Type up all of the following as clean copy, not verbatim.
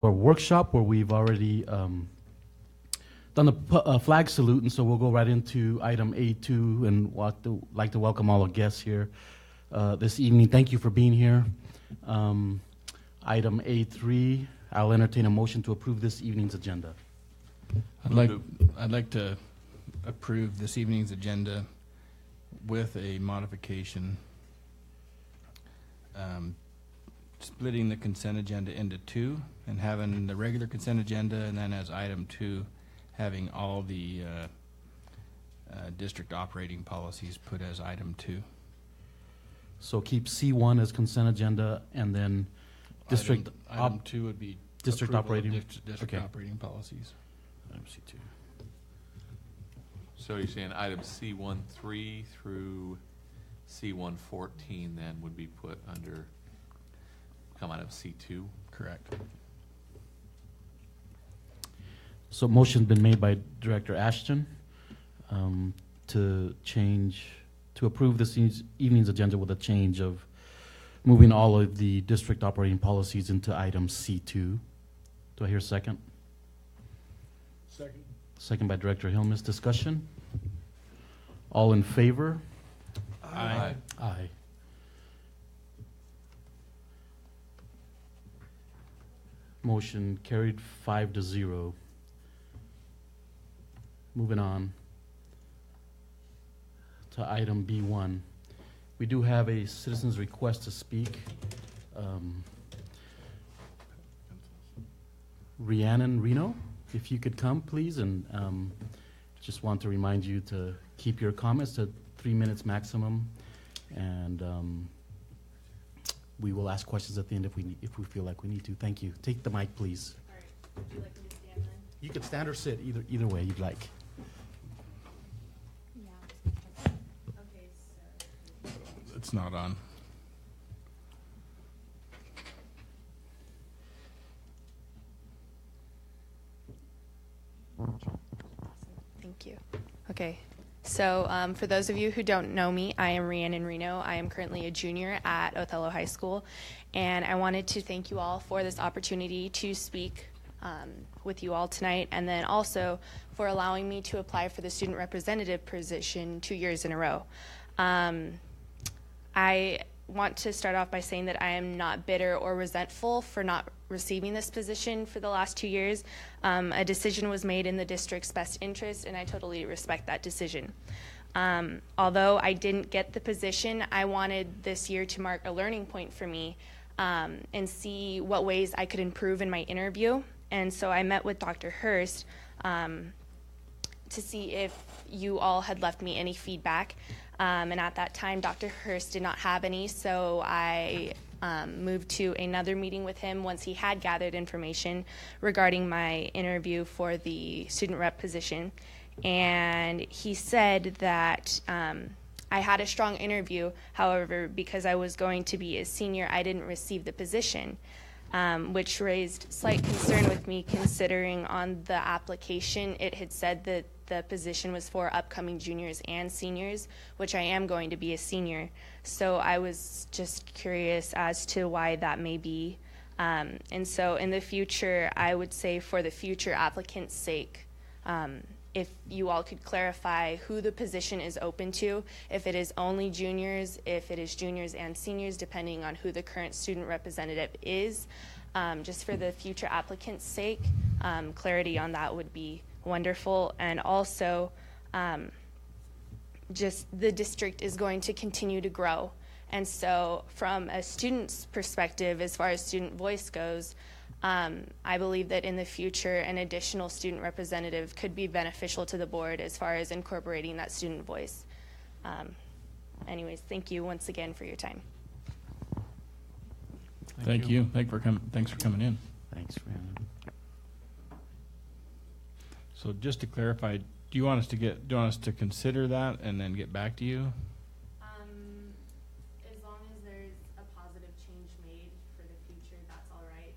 Or workshop where we've already done the flag salute, and so we'll go right into item A2 and like to welcome all our guests here this evening. Thank you for being here. Item A3, I'll entertain a motion to approve this evening's agenda. I'd like to approve this evening's agenda with a modification, splitting the consent agenda into two and having the regular consent agenda, and then as item 2, having all the district operating policies put as item 2. So keep C1 as consent agenda, and then district item 2 would be district operating district operating policies. Item C2. So you're saying item C13 through C114 then would be put under, come out of C2? Correct. So motion's been made by Director Ashton to approve this evening's agenda with a change of moving all of the district operating policies into item C2. Do I hear a second? Second. Second by Director Hilmes. Discussion? All in favor? Aye. Aye. Motion carried 5-0. Moving on to item B1. We do have a citizen's request to speak. Rhiannon Reno, if you could come, please, and just want to remind you to keep your comments to 3 minutes maximum, and we will ask questions at the end if we feel like we need to. Thank you. Take the mic, please. All right. Would you like me to stand then? You can stand or sit, either way you'd like. Yeah. Okay, so. It's not on. Thank you. Okay. So for those of you who don't know me, I am Rhiannon Reno. I am currently a junior at Othello High School, and I wanted to thank you all for this opportunity to speak with you all tonight, and then also for allowing me to apply for the student representative position 2 years in a row. I want to start off by saying that I am not bitter or resentful for not receiving this position for the last 2 years. A decision was made in the district's best interest, and I totally respect that decision. Although I didn't get the position, I wanted this year to mark a learning point for me and see what ways I could improve in my interview. And so I met with Dr. Hurst to see if you all had left me any feedback. And at that time, Dr. Hurst did not have any, so I moved to another meeting with him once he had gathered information regarding my interview for the student rep position. And he said that I had a strong interview. However, because I was going to be a senior, I didn't receive the position, which raised slight concern with me, considering on the application it had said that the position was for upcoming juniors and seniors, which I am going to be a senior. So I was just curious as to why that may be. And so in the future, I would say for the future applicants' sake, if you all could clarify who the position is open to, if it is only juniors, if it is juniors and seniors, depending on who the current student representative is. Just for the future applicants' sake, clarity on that would be wonderful. And also, just the district is going to continue to grow. And so from a student's perspective, as far as student voice goes, I believe that in the future, an additional student representative could be beneficial to the board as far as incorporating that student voice. Anyways, thank you once again for your time. Thank you. Thanks for coming in. Thanks, Rhiannon. So just to clarify, do you want us to consider that and then get back to you? As long as there's a positive change made for the future, that's all right.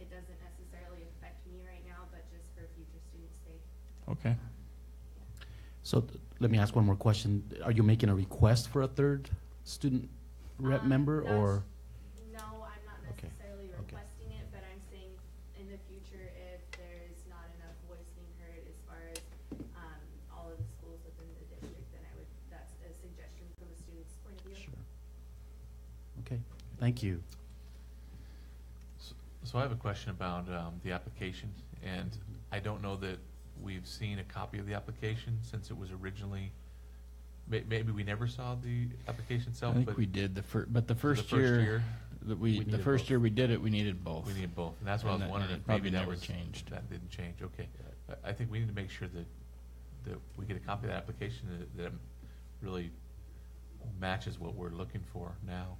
It doesn't necessarily affect me right now, but just for future students' sake. Okay. So let me ask one more question. Are you making a request for a third student rep member, or? No, I'm not necessarily requesting it, but I'm saying the future, if there's not enough voice being heard as far as all of the schools within the district, then that's a suggestion from a student's point of view. Sure. Okay, thank you. So I have a question about the application, and I don't know that we've seen a copy of the application since it was originally, maybe we never saw the application I itself, think but we did but the first first year year, that we the needed first both. year we did it, we needed both. we needed both. And that's what I And was that- wondering and it if maybe probably that never was, changed. that didn't change, okay. I think we need to make sure that we get a copy of that application that really matches what we're looking for now.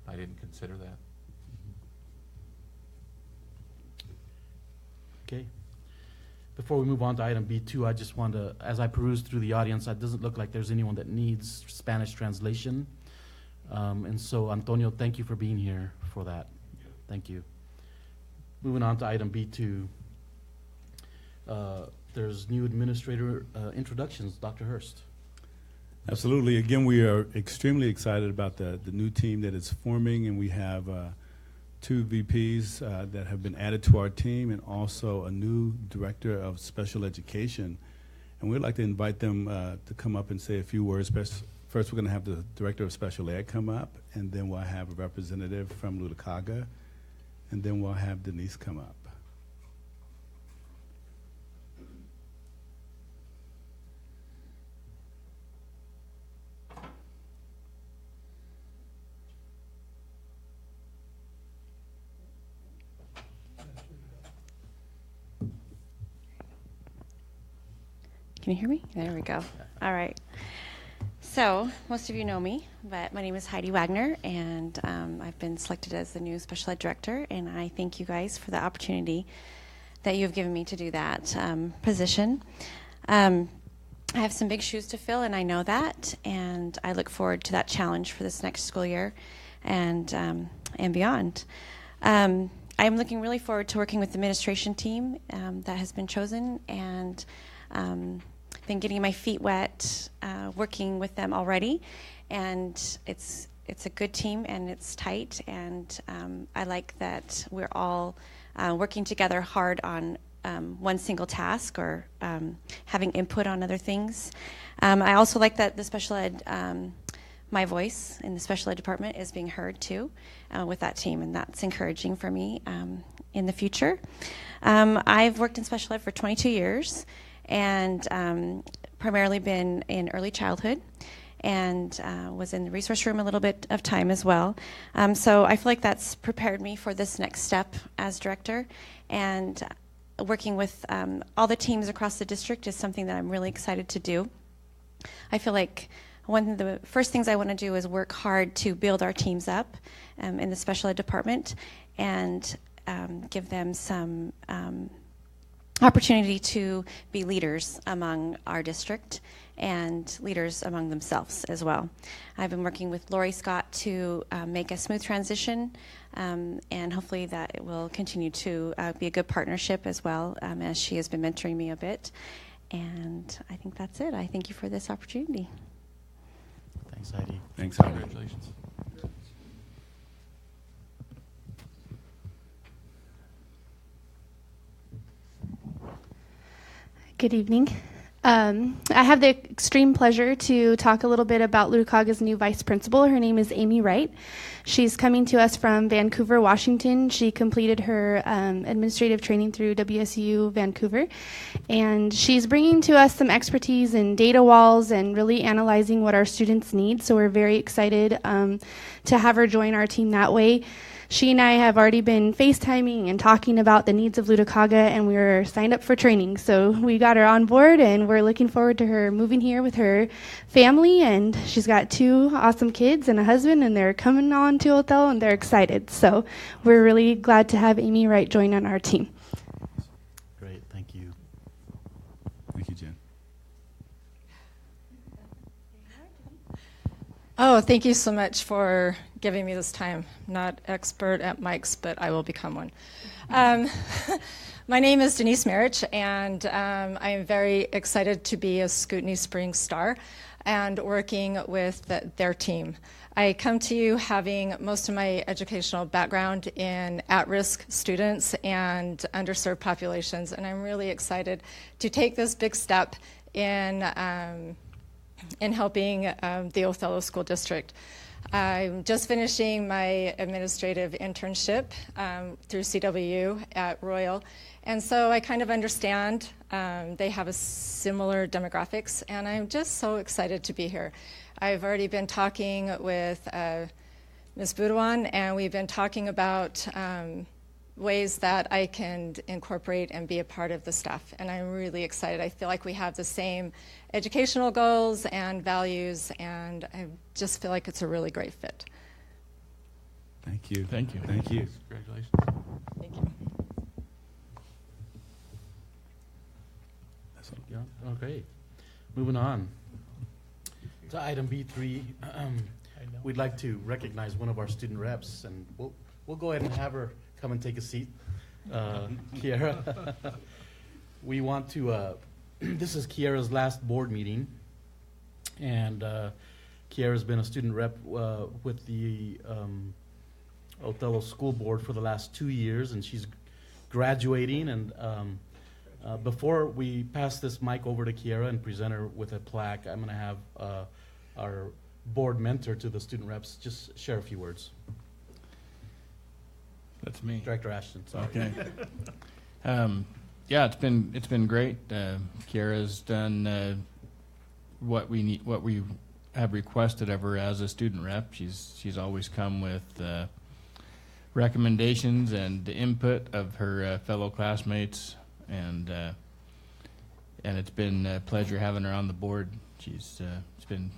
I didn't consider that. Okay. Before we move on to item B2, I just want to, as I peruse through the audience, it doesn't look like there's anyone that needs Spanish translation. And so, Antonio, thank you for being here for that. Thank you. Moving on to item B2, there's new administrator introductions. Dr. Hurst. Absolutely. Again, we are extremely excited about the new team that is forming, and we have 2 VPs that have been added to our team, and also a new director of special education. And we'd like to invite them to come up and say a few words. First, we're going to have the director of special ed come up, and then we'll have a representative from Lutakaga, and then we'll have Denise come up. Can you hear me? There we go. All right. So most of you know me, but my name is Heidi Wagner, and I've been selected as the new special ed director, and I thank you guys for the opportunity that you've given me to do that position. I have some big shoes to fill, and I know that, and I look forward to that challenge for this next school year and beyond. I'm looking really forward to working with the administration team that has been chosen, and been getting my feet wet working with them already, and it's a good team and it's tight, and I like that we're all working together hard on one single task or having input on other things. I also like that the special ed, my voice in the special ed department is being heard too with that team, and that's encouraging for me in the future. I've worked in special ed for 22 years, and primarily been in early childhood, and was in the resource room a little bit of time as well. So I feel like that's prepared me for this next step as director, and working with all the teams across the district is something that I'm really excited to do. I feel like one of the first things I want to do is work hard to build our teams up in the special ed department, and give them some opportunity to be leaders among our district and leaders among themselves as well. I've been working with Lori Scott to make a smooth transition, and hopefully that it will continue to be a good partnership as well, as she has been mentoring me a bit. And I think that's it. I thank you for this opportunity. Thanks, Heidi. Thanks, Heidi. Congratulations. Good evening. I have the extreme pleasure to talk a little bit about Lutakaga's new vice principal. Her name is Amy Wright. She's coming to us from Vancouver, Washington. She completed her administrative training through WSU Vancouver, and she's bringing to us some expertise in data walls and really analyzing what our students need. So we're very excited to have her join our team that way. She and I have already been FaceTiming and talking about the needs of Lutakaga, and we were signed up for training. So we got her on board, and we're looking forward to her moving here with her family. And she's got 2 awesome kids and a husband, and they're coming on to Othello, and they're excited. So we're really glad to have Amy Wright join on our team. Great, thank you. Thank you, Jen. Oh, thank you so much for giving me this time. Not expert at mics, but I will become one. My name is Denise Marich, and I am very excited to be a Scootney Springs star and working with their team. I come to you having most of my educational background in at-risk students and underserved populations, and I'm really excited to take this big step in helping the Othello School District. I'm just finishing my administrative internship through CW at Royal, and so I kind of understand they have a similar demographics, and I'm just so excited to be here. I've already been talking with Ms. Boudouin, and we've been talking about ways that I can incorporate and be a part of the staff, and I'm really excited. I feel like we have the same educational goals and values, and I just feel like it's a really great fit. Thank you. Thank you. Thank you. Congratulations. Thank you. Yeah, okay. Moving on to item B3. We'd like to recognize one of our student reps, and we'll go ahead and have her come and take a seat. Kiara. We want to, this is Kiara's last board meeting, and Kiara's been a student rep with the Othello School Board for the last 2 years, and she's graduating. And before we pass this mic over to Kiara and present her with a plaque, I'm going to have our board mentor to the student reps just share a few words. That's me. Director Ashton, sorry. Okay. Yeah, it's been great. Kiara's done what we have requested of her as a student rep. She's always come with recommendations and the input of her fellow classmates, and it's been a pleasure having her on the board. It's been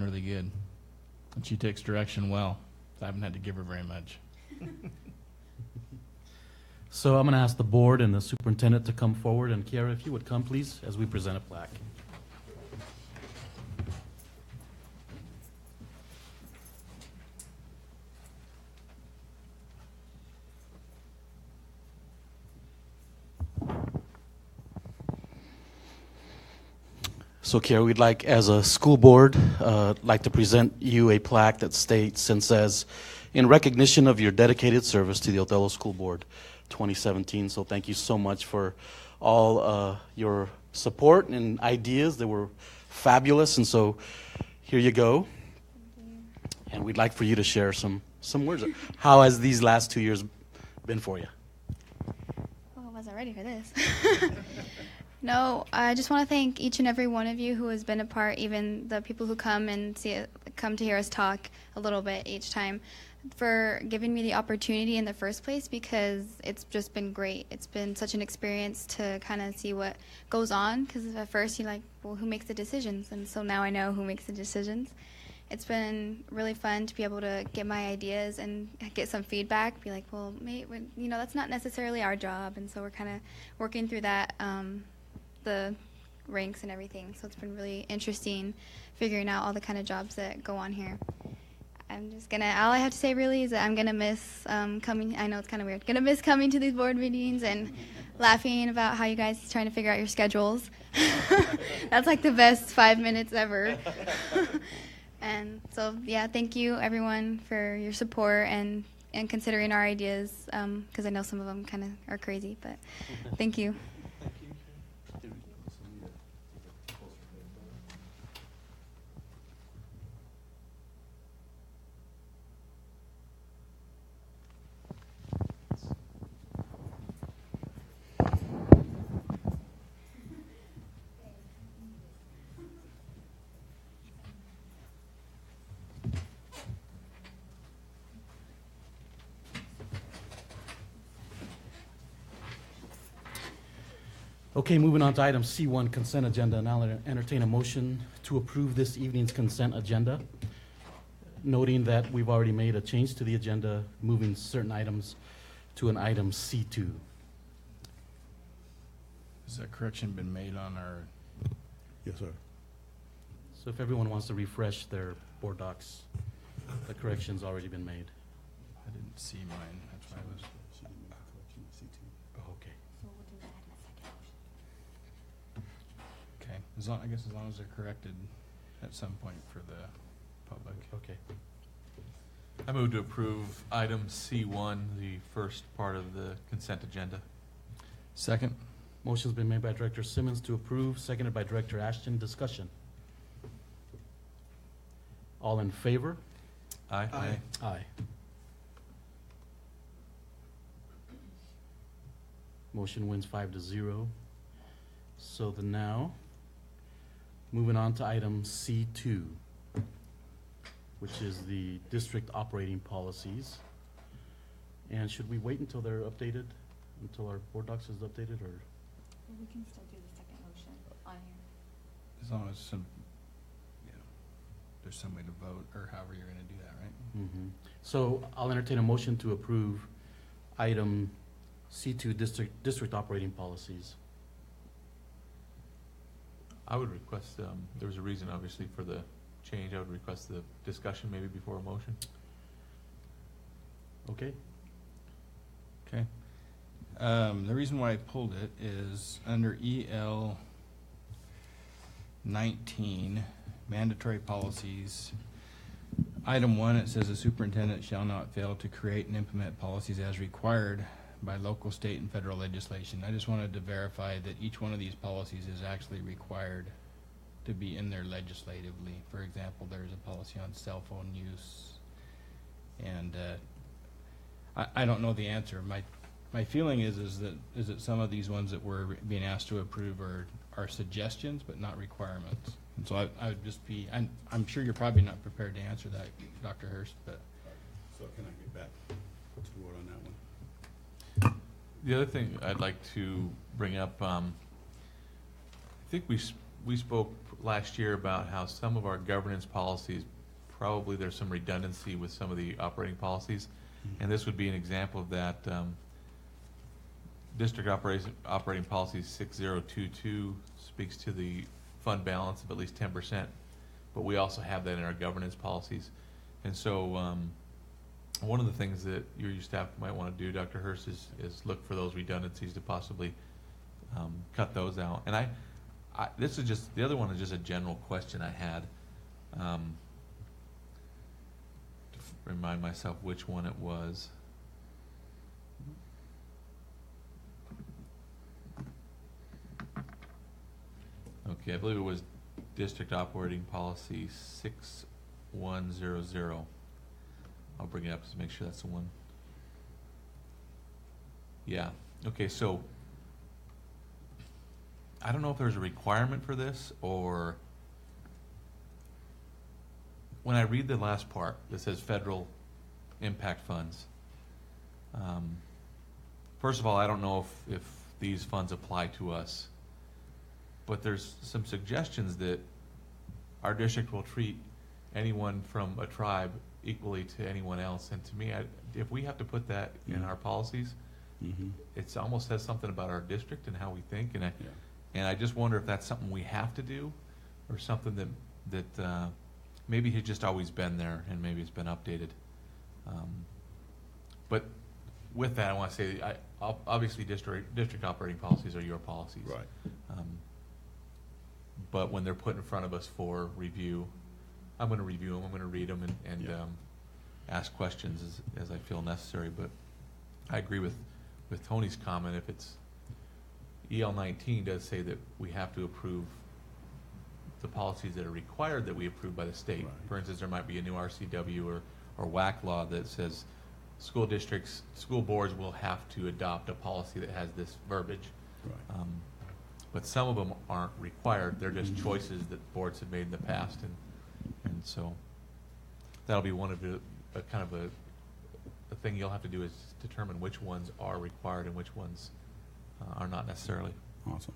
really good, and she takes direction well. I haven't had to give her very much. So I'm going to ask the board and the superintendent to come forward, and Kiara, if you would come, please, as we present a plaque. So, Kiara, we'd like, as a school board, like to present you a plaque that states and says, in recognition of your dedicated service to the Othello School Board 2017. So thank you so much for all your support and ideas. They were fabulous. And so here you go. And we'd like for you to share some words. How has these last 2 years been for you? Oh, I wasn't ready for this. No, I just want to thank each and every one of you who has been a part, even the people who come and come to hear us talk a little bit each time, for giving me the opportunity in the first place, because it's just been great. It's been such an experience to kind of see what goes on, because at first you're like, well, who makes the decisions? And so now I know who makes the decisions. It's been really fun to be able to get my ideas and get some feedback, be like, well, that's not necessarily our job. And so we're kind of working through that, the ranks and everything. So it's been really interesting figuring out all the kind of jobs that go on here. All I have to say really is that I'm going to miss coming. I know it's kind of weird. Going to miss coming to these board meetings and laughing about how you guys are trying to figure out your schedules. That's like the best 5 minutes ever. And so, yeah, thank you, everyone, for your support and considering our ideas, because I know some of them kind of are crazy, but thank you. Okay, moving on to item C1, consent agenda, and I'll entertain a motion to approve this evening's consent agenda, noting that we've already made a change to the agenda, moving certain items to an item C2. Has that correction been made on our? Yes, sir. So if everyone wants to refresh their board docs, the correction's already been made. I didn't see mine. That's why I was. Oh, okay. Okay. I guess as long as they're corrected at some point for the public. Okay. I move to approve item C1, the first part of the consent agenda. Second. Motion's been made by Director Simmons to approve, seconded by Director Ashton. Discussion. All in favor? Aye. Aye. Aye. Motion wins 5-0. So then now, moving on to item C2, which is the district operating policies. And should we wait until they're updated, until our board docs is updated, or? We can still do the second motion on here. As long as there's some way to vote, or however you're going to do that, right? Mm-hmm. So I'll entertain a motion to approve item C2, district operating policies. I would request, there was a reason obviously for the change. I would request the discussion maybe before a motion. Okay? Okay. The reason why I pulled it is under EL 19, mandatory policies. Item 1, it says the superintendent shall not fail to create and implement policies as required by local, state, and federal legislation. I just wanted to verify that each one of these policies is actually required to be in there legislatively. For example, there's a policy on cell phone use, and I don't know the answer. My feeling is that some of these ones that we're being asked to approve are suggestions but not requirements. And so I would just be, I'm sure you're probably not prepared to answer that, Dr. Hurst, but. So can I get back to the board on that one? The other thing I'd like to bring up, I think we spoke last year about how some of our governance policies, probably there's some redundancy with some of the operating policies, and this would be an example of that. District operating policy 6022 speaks to the fund balance of at least 10%, but we also have that in our governance policies. And so one of the things that your staff might want to do, Dr. Hurst, is look for those redundancies to possibly cut those out. And this is just, the other one is just a general question I had. To remind myself which one it was. Okay, I believe it was District Operating Policy 6100. I'll bring it up to make sure that's the one. Yeah, okay, so I don't know if there's a requirement for this, or when I read the last part that says federal impact funds, first of all, I don't know if these funds apply to us, but there's some suggestions that our district will treat anyone from a tribe equally to anyone else. And to me, if we have to put that in our policies, it almost says something about our district and how we think. And I just wonder if that's something we have to do, or something that maybe has just always been there and maybe it's been updated. But with that, I want to say, obviously district operating policies are your policies. Right. But when they're put in front of us for review, I'm going to review them, I'm going to read them and ask questions as I feel necessary. But I agree with Tony's comment. If it's EL 19 does say that we have to approve the policies that are required that we approve by the state. Right. For instance, there might be a new RCW or WAC law that says school districts, school boards will have to adopt a policy that has this verbiage. Right. But some of them aren't required. They're just choices that boards have made in the past, and so that'll be one of the kind of a thing you'll have to do, is determine which ones are required and which ones are not necessarily. Awesome.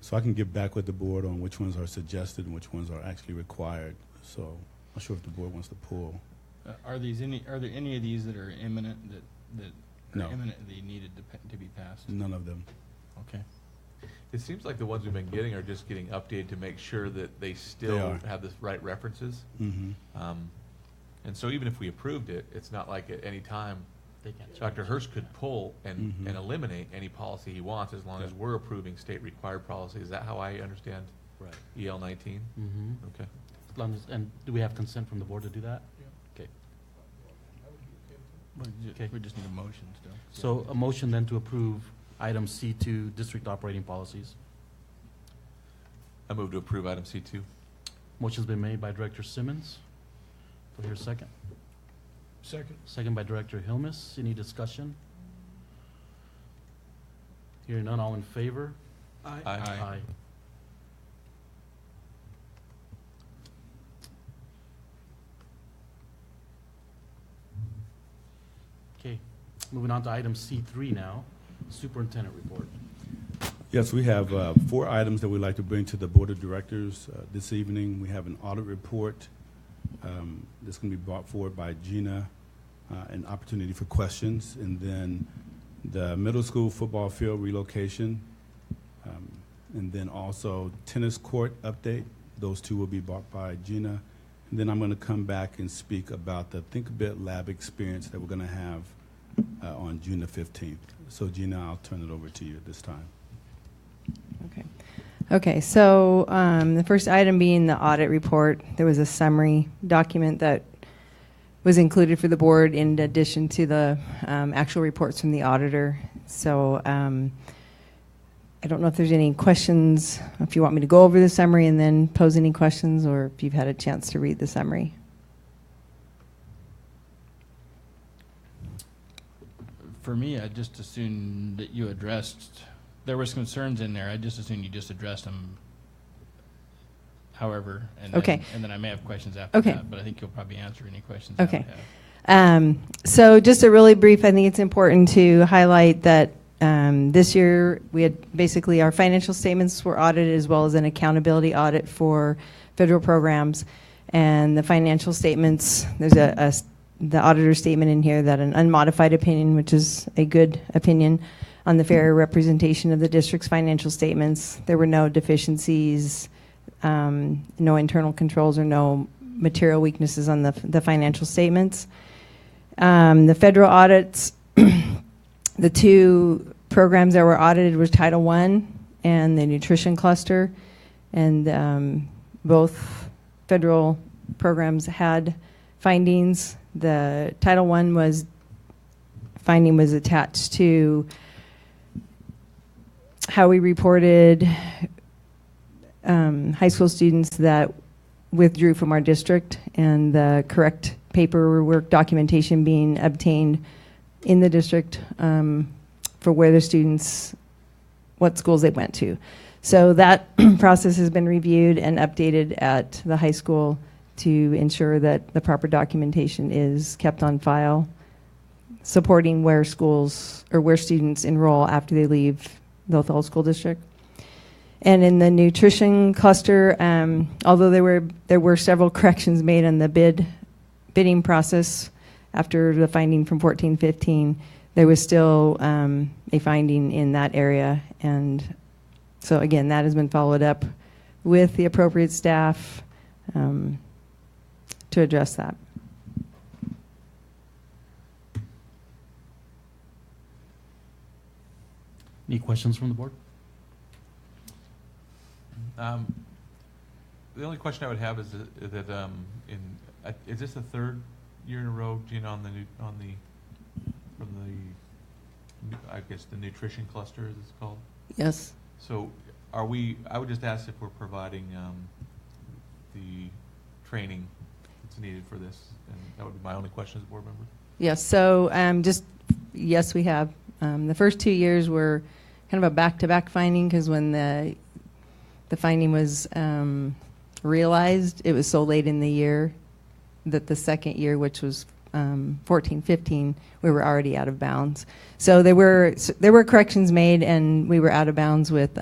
So I can get back with the board on which ones are suggested and which ones are actually required. So I'm not sure if the board wants to pull. Are there any of these that are imminent that No. are imminently needed to be passed? None of them. Okay. It seems like the ones we've been getting are just getting updated to make sure that they still They are. have the right references. Mm-hmm. And so even if we approved it, it's not like at any time They can't Dr. Hurst could pull and Mhm. eliminate any policy he wants, as long as we're approving state required policy. Is that how I understand Right. EL 19? Mm-hmm. Okay. And do we have consent from the board to do that? Yeah. Okay. Okay. We just need a motion still. So a motion then to approve item C2, district operating policies. I move to approve item C2. Motion's been made by Director Simmons. Do I hear a second? Second. Second by Director Hilmes. Any discussion? Hearing none, all in favor? Aye. Aye. Okay, moving on to item C3 now, Superintendent Report. Yes, we have 4 items that we'd like to bring to the Board of Directors this evening. We have an audit report that's going to be brought forward by Gina, an opportunity for questions, and then the middle school football field relocation, and then also tennis court update. Those 2 will be brought by Gina. And then I'm going to come back and speak about the Think a Bit lab experience that we're going to have on June the 15th. So Gina, I'll turn it over to you at this time. Okay, so the first item being the audit report. There was a summary document that was included for the board in addition to the actual reports from the auditor. So I don't know if there's any questions, if you want me to go over the summary and then pose any questions, or if you've had a chance to read the summary. For me, I just assumed that you addressed, there was concerns in there. I just assumed you just addressed them however. And Okay. and then I may have questions after Okay. that, but I think you'll probably answer any questions Okay. I have. So just a really brief, I think it's important to highlight that this year we had basically our financial statements were audited as well as an accountability audit for federal programs. And the financial statements, there's the auditor statement in here that an unmodified opinion, which is a good opinion, on the fair representation of the district's financial statements. There were no deficiencies, no internal controls, or no material weaknesses on the financial statements. The federal audits, the 2 programs that were audited was Title I and the nutrition cluster, and both federal programs had findings. The Title I finding was attached to how we reported high school students that withdrew from our district, and the correct paperwork documentation being obtained in the district for where the students, what schools they went to. So that process has been reviewed and updated at the high school to ensure that the proper documentation is kept on file, supporting where schools or where students enroll after they leave the Othell School District. And in the nutrition cluster, although there were several corrections made in the bidding process after the finding from 14-15, there was still a finding in that area. And so again, that has been followed up with the appropriate staff to address that. Any questions from the board? The only question I would have is that is this the 3rd year in a row, Gina, I guess the nutrition cluster, as it's called? Yes. So I would just ask if we're providing the training that's needed for this, and that would be my only question as a board member. Yes. So yes, we have. The first 2 years were kind of a back-to-back finding, because when the finding was realized, it was so late in the year that the second year, which was 14-15, we were already out of bounds. So there were corrections made, and we were out of bounds with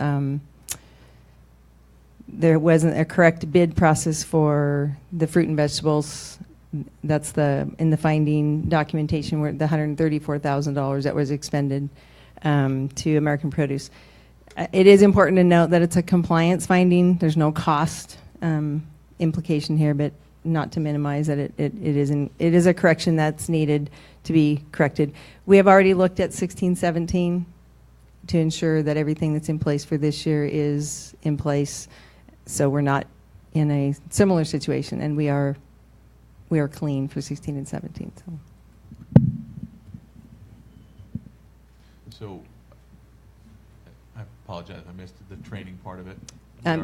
there wasn't a correct bid process for the fruit and vegetables. That's in the finding documentation where the $134,000 that was expended to American Produce. It is important to note that it's a compliance finding. There's no cost implication here, but not to minimize that it is a correction that's needed to be corrected. We have already looked at 16-17 to ensure that everything that's in place for this year is in place, so we're not in a similar situation, and we are clean for 16 and 17. So. So, I apologize, I missed the training part of it.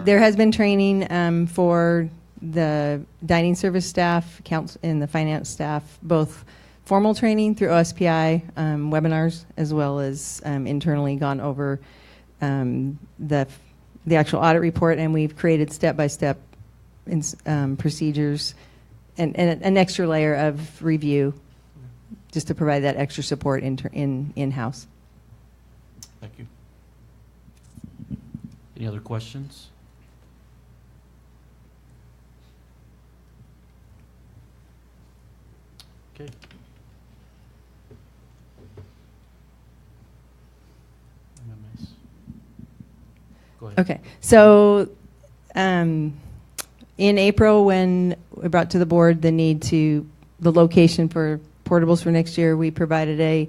There has been training for the dining service staff, and the finance staff, both formal training through OSPI, webinars, as well as internally gone over the actual audit report, and we've created step-by-step procedures and an extra layer of review just to provide that extra support in-house. Thank you. Any other questions? Okay. MMS. Go ahead. Okay, so in April, when we brought to the board the location for portables for next year, we provided a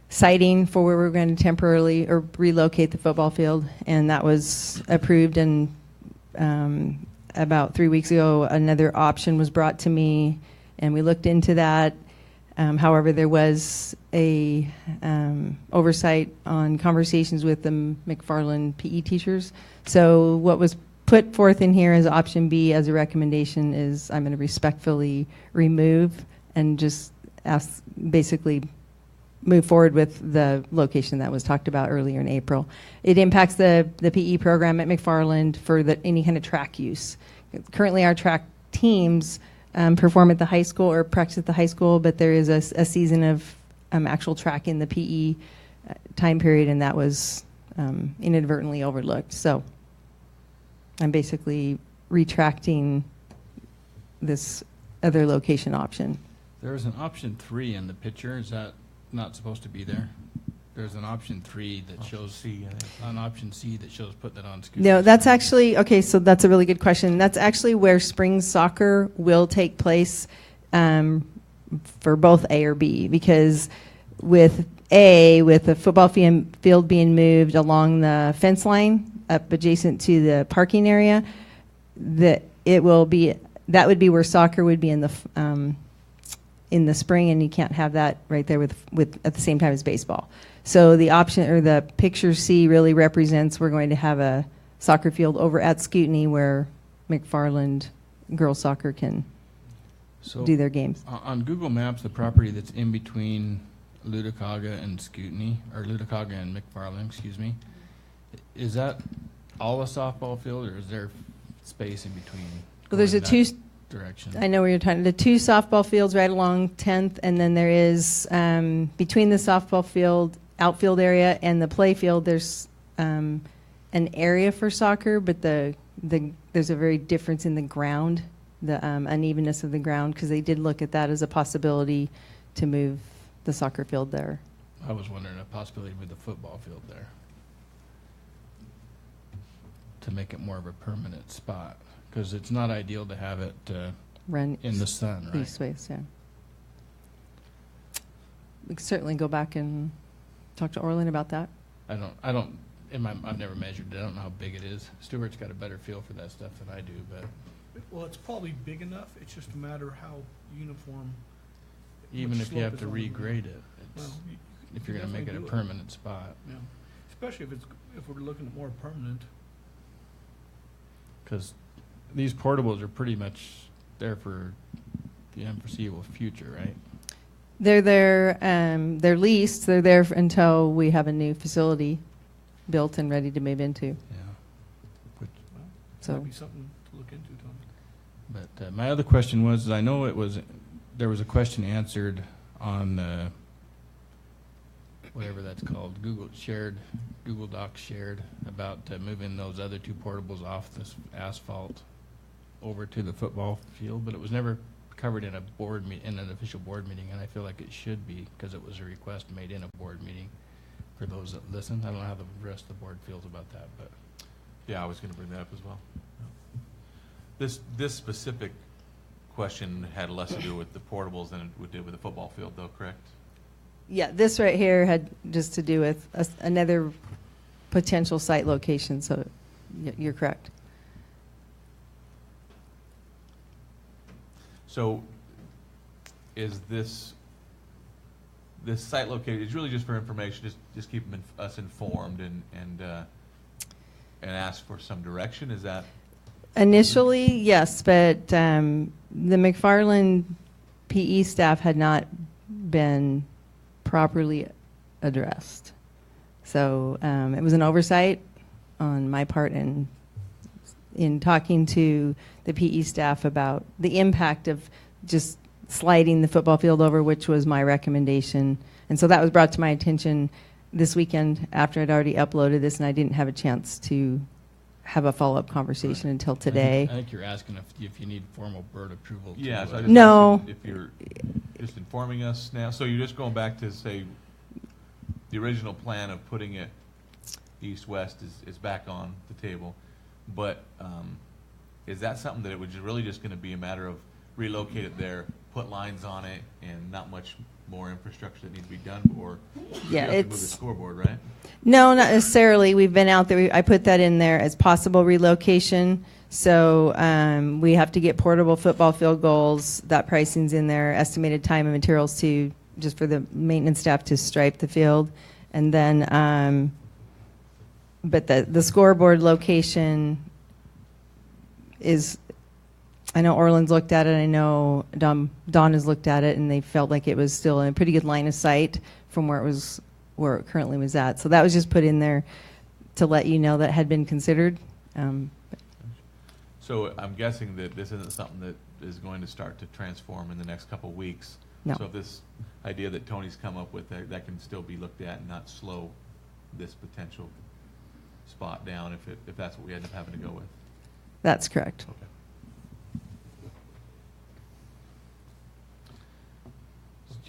siting for where we're going to temporarily or relocate the football field, and that was approved. And about 3 weeks ago, another option was brought to me, and we looked into that. However, there was a oversight on conversations with the McFarland PE teachers. So what was put forth in here as option B as a recommendation is I'm going to respectfully remove and just basically move forward with the location that was talked about earlier in April. It impacts the PE program at McFarland for any kind of track use. Currently, our track teams perform at the high school or practice at the high school, but there is a season of actual track in the PE time period, and that was inadvertently overlooked. So I'm basically retracting this other location option. There's an option 3 in the picture. Is that not supposed to be there? There's an option 3 that shows C, I think. on option C that shows putting it on. No, that's actually, okay, so that's a really good question. That's actually where spring soccer will take place for both A or B, because with A, with the football field being moved along the fence line up adjacent to the parking area, that would be where soccer would be in the spring, and you can't have that right there with at the same time as baseball. So the option, or the picture C, really represents we're going to have a soccer field over at Scootney where McFarland girls soccer can do their games. On Google Maps, the property that's in between Ludicaga and Scootney, or Ludicaga and McFarland, excuse me, is that all a softball field, or is there space in between? Well, there's Direction. I know where you're talking. The 2 softball fields right along 10th, and then there is between the softball field outfield area and the play field, there's an area for soccer, but there's a very difference in the ground, the unevenness of the ground, because they did look at that as a possibility to move the soccer field there. I was wondering a possibility with the football field there to make it more of a permanent spot, because it's not ideal to have it Run in the sun, right? East-west, yeah. We could certainly go back and talk to Orland about that. I've never measured it. I don't know how big it is. Stuart's got a better feel for that stuff than I do, but Well, it's probably big enough, it's just a matter of how uniform. even much if you slope have is to on the ground. regrade it, Well, if you're going to make it a definitely do permanent spot, Yeah, especially if we're looking at more permanent. because these portables are pretty much there for the unforeseeable future, right? They're there, they're leased, they're there until we have a new facility built and ready to move into. Yeah. Which, Well, So- might be something to look into, Tony. but my other question was, I know there was a question answered on whatever that's called, Google Docs shared, about moving those other 2 portables off this asphalt over to the football field, but it was never covered in in an official board meeting, and I feel like it should be, because it was a request made in a board meeting for those that listen. I don't know how the rest of the board feels about that, but Yeah, I was going to bring that up as well. This specific question had less to do with the portables than it did with the football field, though, correct? Yeah, this right here had just to do with another potential site location, so you're correct. So is this this site located, it's really just for information, just keep us informed and ask for some direction, is that? Initially, yes, but the McFarland PE staff had not been properly addressed. So it was an oversight on my part in talking to the PE staff about the impact of just sliding the football field over, which was my recommendation. And so that was brought to my attention this weekend after I'd already uploaded this, and I didn't have a chance to have a follow-up conversation until today. I think you're asking if you need formal board approval. Yeah, so I just No. asking if you're just informing us now, so you're just going back to say, the original plan of putting it east-west is back on the table, but is that something that it was really just gonna be a matter of relocate it there, put lines on it, and not much more infrastructure that needs to be done, or you Yeah, have to move the it's scoreboard, right? no, not necessarily. We've been out there. I put that in there as possible relocation. So we have to get portable football field goals. That pricing's in there. Estimated time and materials to just for the maintenance staff to stripe the field, and then. But the scoreboard location is. I know Orland's looked at it. I know Dawn has looked at it, and they felt like it was still in a pretty good line of sight from where it currently was at. So that was just put in there to let you know that had been considered. So I'm guessing that this isn't something that is going to start to transform in the next couple of weeks. No. So if this idea that Tony's come up with, that can still be looked at and not slow this potential spot down if that's what we end up having to go with. That's correct. Okay.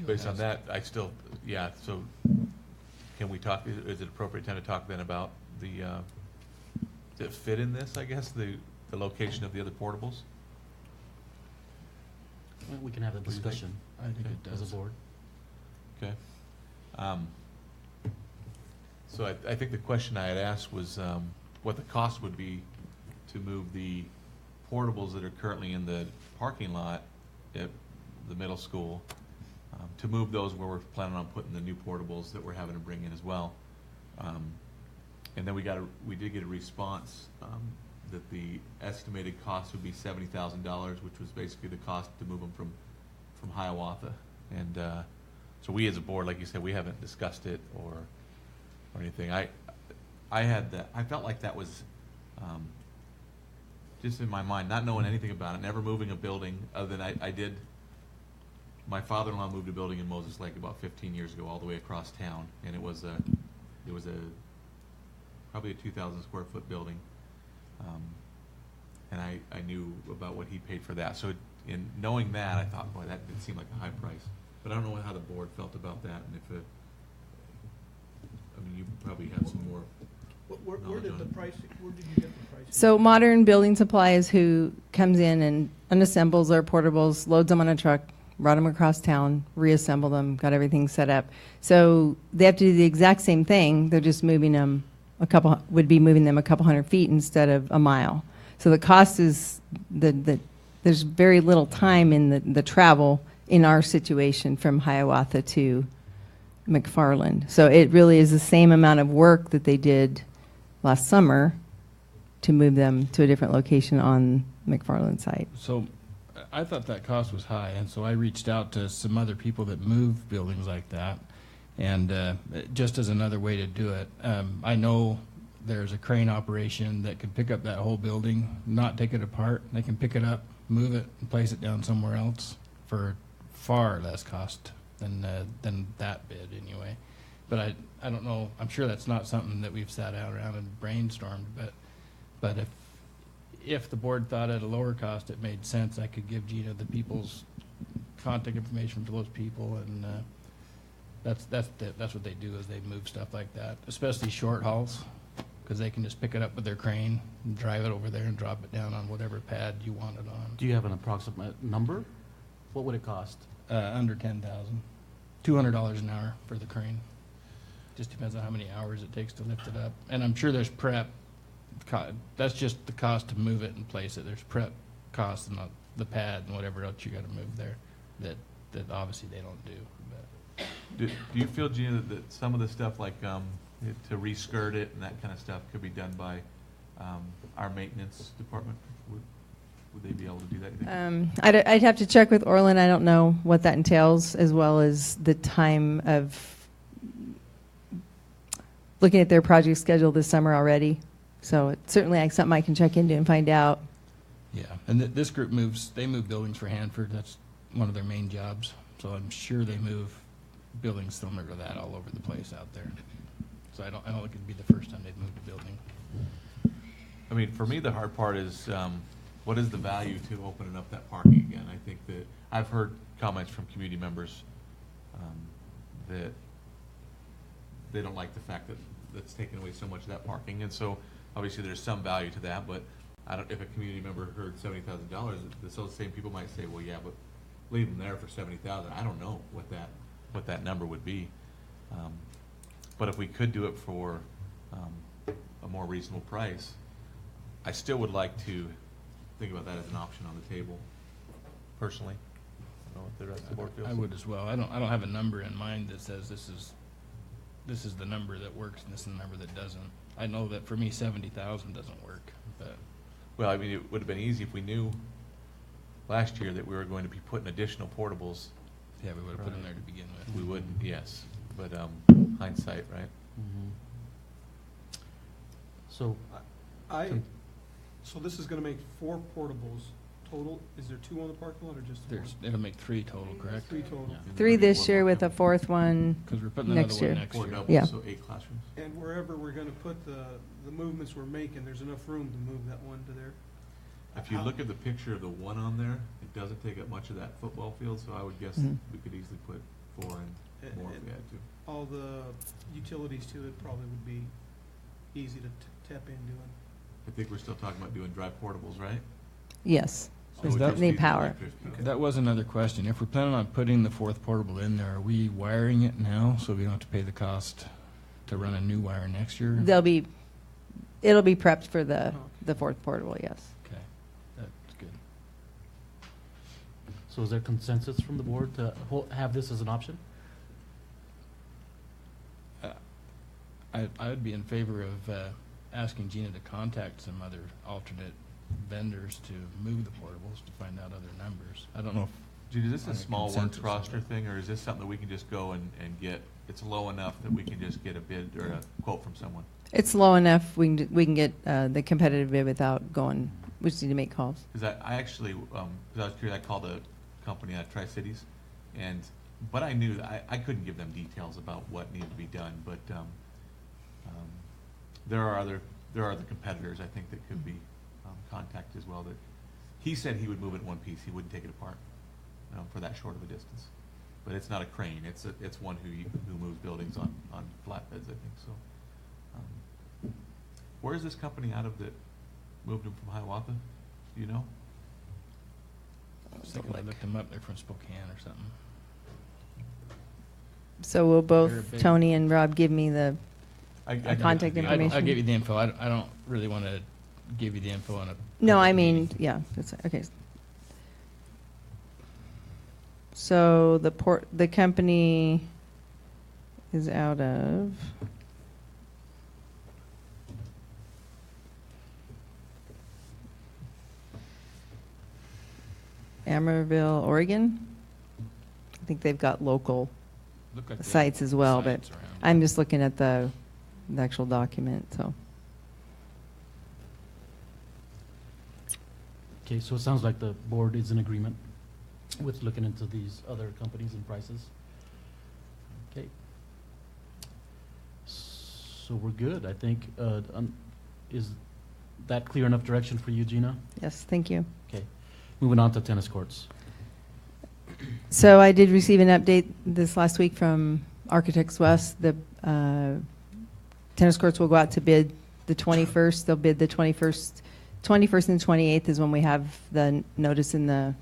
Based on that, I still, yeah, so can we talk, is it appropriate time to talk then about does it fit in this, I guess, the location of the other portables? Well, we can have a What do you think? discussion. I think it As does. a board. Okay. So I think the question I had asked was what the cost would be to move the portables that are currently in the parking lot at the middle school, to move those where we're planning on putting the new portables that we're having to bring in as well. And then we did get a response that the estimated cost would be $70,000, which was basically the cost to move them from Hiawatha. And so we as a board, like you said, we haven't discussed it or anything. I felt like that was just in my mind, not knowing anything about it, never moving a building other than I did. My father-in-law moved a building in Moses Lake about 15 years ago, all the way across town, and it was probably a 2,000 square foot building, and I knew about what he paid for that. So in knowing that, I thought, boy, that did seem like a high price. But I don't know how the board felt about that, and if it, I mean, you probably have some more. Where did the pricing, where did you get the pricing? So Modern Building Supply is who comes in and unassembles our portables, loads them on a truck, brought them across town, reassembled them, got everything set up. So they have to do the exact same thing. They're just moving them would be moving them a couple hundred feet instead of a mile. So the cost is there's very little time in the travel in our situation from Hiawatha to McFarland. So it really is the same amount of work that they did last summer to move them to a different location on McFarland site. So I thought that cost was high, and so I reached out to some other people that move buildings like that, and just as another way to do it. I know there's a crane operation that can pick up that whole building, not take it apart. They can pick it up, move it, and place it down somewhere else for far less cost than that bid anyway. But I don't know. I'm sure that's not something that we've sat out around and brainstormed. But if the board thought at a lower cost it made sense, I could give Gina the people's contact information for those people, and that's what they do is they move stuff like that, especially short hauls, because they can just pick it up with their crane and drive it over there and drop it down on whatever pad you want it on. Do you have an approximate number? What would it cost? Under $10,000, $200 an hour for the crane. Just depends on how many hours it takes to lift it up, and I'm sure there's prep. That's just the cost to move it and place it. There's prep costs and the pad and whatever else you got to move there that obviously they don't do. But Do you feel, Gina, that some of the stuff like to reskirt it and that kind of stuff could be done by our maintenance department? Would they be able to do that? you think? I'd have to check with Orland. I don't know what that entails, as well as the time of looking at their project schedule this summer already. So it's certainly like something I can check into and find out. Yeah, and this group they move buildings for Hanford. That's one of their main jobs. So I'm sure they move buildings similar to that all over the place out there. So I don't think it'd be the first time they've moved a building. I mean, for me, the hard part is what is the value to opening up that parking again? I think that I've heard comments from community members that they don't like the fact that that's taken away so much of that parking, and so obviously there's some value to that. But I don't. If a community member heard $70,000, the same people might say, "Well, yeah, but leave them there for $70,000." I don't know what that number would be. But if we could do it for a more reasonable price, I still would like to think about that as an option on the table, personally. I don't know what the rest of the board feels. I would as well. I don't have a number in mind that says this is the number that works and this is the number that doesn't. I know that for me, 70,000 doesn't work, but. Well, I mean, it would have been easy if we knew last year that we were going to be putting additional portables. Yeah, we would have put them there to begin with. We would, yes, but hindsight, right? Mhm. So, So this is gonna make 4 portables total. Is there 2 on the parking lot or just 1? It'll make 3 total, correct? 3 total. Yeah. 3 this year with a 4th one. Because we're putting Next another one year. next 4 year. doubles, Yeah. so 8 classrooms. And wherever we're gonna put the movements we're making, there's enough room to move that one to there. If you look at the picture of the one on there, it doesn't take up much of that football field, so I would guess Mhm. we could easily put 4 and more if we had to. All the utilities to it probably would be easy to tap into. I think we're still talking about doing dry portables, right? Yes. So it would that- just Need be the power. electricity. That was another question. If we're planning on putting the 4th portable in there, are we wiring it now so we don't have to pay the cost to run a new wire next year? It'll be prepped for the 4th portable, yes. Okay, that's good. so is there consensus from the board to have this as an option? I would be in favor of asking Gina to contact some other alternate vendors to move the portables to find out other numbers. I don't know if. Judy, is this on a small works consensus roster of it. thing, or is this something that we can just go and get, it's low enough that we can just get a bid or a quote from someone? It's low enough, we can get the competitive bid without going, we just need to make calls. Because I actually, because I was curious, I called a company out of Tri-Cities, but I knew, I couldn't give them details about what needed to be done, but there are other competitors, I think, that could be contacted as well. That he said he would move it in one piece, he wouldn't take it apart for that short of a distance. But it's not a crane, it's one who moves buildings on flatbeds, I think, so. Where is this company out of that moved them from Hiawatha? Do you know? I was thinking I looked them up. They're from Spokane or something. So will They're both big. Tony and Rob give me the I contact information? I'll give you the info. I don't really want to give you the info on a. No, public I mean, meeting. yeah, that's, okay. So the company is out of Amarillo, Oregon. I think they've got local Look like they have sites as well, but sites around. I'm just looking at the actual document, so. Okay, so it sounds like the board is in agreement with looking into these other companies and prices. Okay. So we're good, I think. Is that clear enough direction for you, Gina? Yes, thank you. Okay. Moving on to tennis courts. So I did receive an update this last week from Architects West. The tennis courts will go out to bid the 21st. They'll bid the 21st and 28th is when we have the notice in the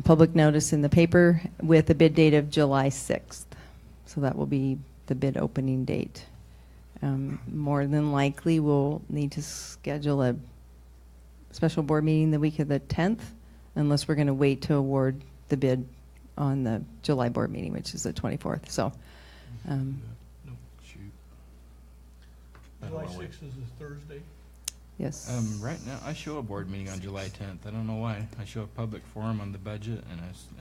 public notice in the paper with a bid date of July 6th. So that will be the bid opening date. More than likely, we'll need to schedule a special board meeting the week of the 10th, unless we're going to wait to award the bid on the July board meeting, which is the 24th. So, Shoot. I don't July wanna wait. 6th is a Thursday. yes. Right now, I show a board meeting on July 10th. I don't know why. I show a public forum on the budget and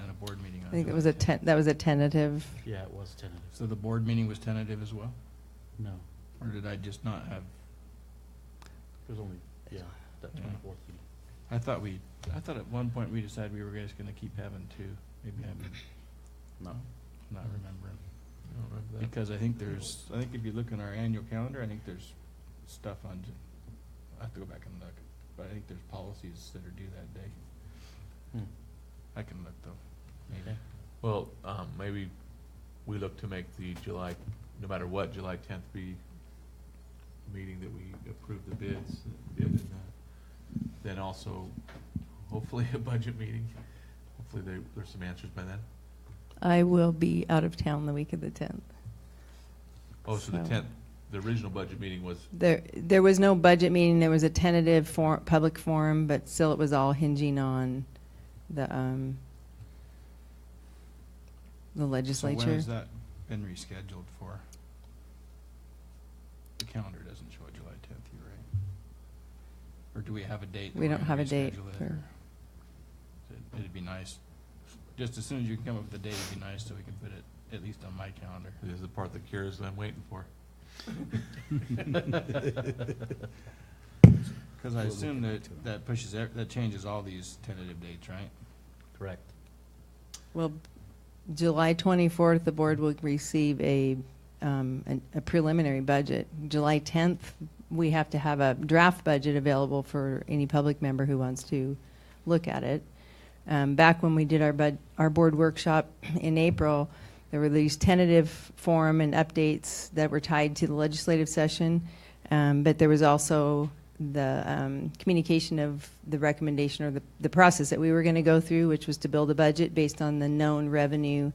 a board meeting on I think July it was a 10th. that was a tentative. Yeah, it was tentative. So the board meeting was tentative as well? No, Or did I just not have? it was only, yeah, that Yeah. 24th. I thought at one point we decided we were just gonna keep having two. Maybe I'm No. not remembering. I don't remember that. Because I think if you look in our annual calendar, I think there's stuff on, I have to go back and look, but I think there's policies that are due that day. Hmm. I can look though, maybe. Okay. Well, maybe we look to make the July, no matter what, July 10th be a meeting that we approve the bids, and then also hopefully a budget meeting. Hopefully there's some answers by then. I will be out of town the week of the 10th. Oh, so the So- 10th, the original budget meeting was, There was no budget meeting. There was a tentative public forum, but still it was all hinging on the So when legislature. has that been rescheduled for? The calendar doesn't show July 10th, you're right. Or do we have a date? that We we're don't gonna have a date reschedule it, for- or- It'd be nice, just as soon as you can come up with a date, it'd be nice so we can put it at least on my calendar. this is the part that cures that I'm waiting for. Because I assume that changes all these tentative dates, right? Correct. Well, July 24th, the board will receive a preliminary budget. July 10th, we have to have a draft budget available for any public member who wants to look at it. Back when we did our board workshop in April, there were these tentative forum and updates that were tied to the legislative session, but there was also the communication of the recommendation or the process that we were going to go through, which was to build a budget based on the known revenue